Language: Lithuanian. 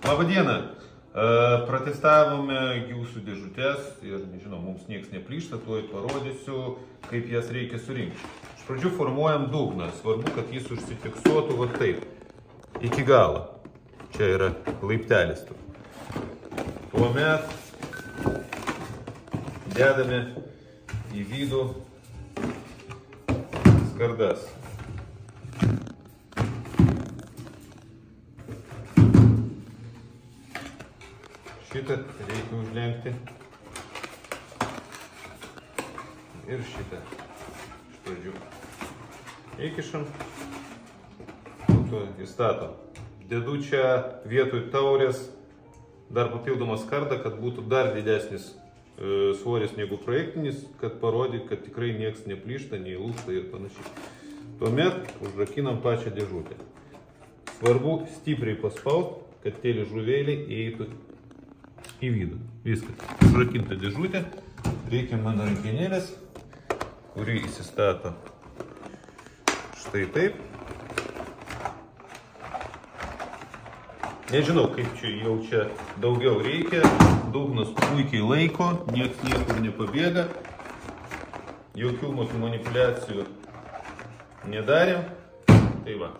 Labą dieną. Pratestavome jūsų dėžutės ir, nežinau, mums nieks neplyšta, tuoj parodysiu, kaip jas reikia surinkti. Iš pradžių formuojam dugną. Svarbu, kad jis užsifiksuotų va taip, iki galo. Čia yra laiptelis. Tuomet dedame į vidų skardas. Šitą reikia užlenkti ir šitą iš pradžių įkišam, po to įstatom. Dedu čia vietoj taurės dar papildomą skardą, kad būtų dar didesnis svoris negu projektinis, kad parodyt, kad tikrai nieks neplyšta, neįlūžta ir panašiai. Tuomet užrakinam pačią dėžutę. Svarbu stipriai paspaust, kad tie liežuvėliai įeitų į vidų. Viskas. Užrakinta dėžutė. Reikia mano rankenėlės, kuri įsistato štai taip. Nežinau, kaip čia jau čia daugiau reikia. Dugnas puikiai laiko, nieks niekur nepabėga. Jokių manipuliacijų nedarėm. Tai va.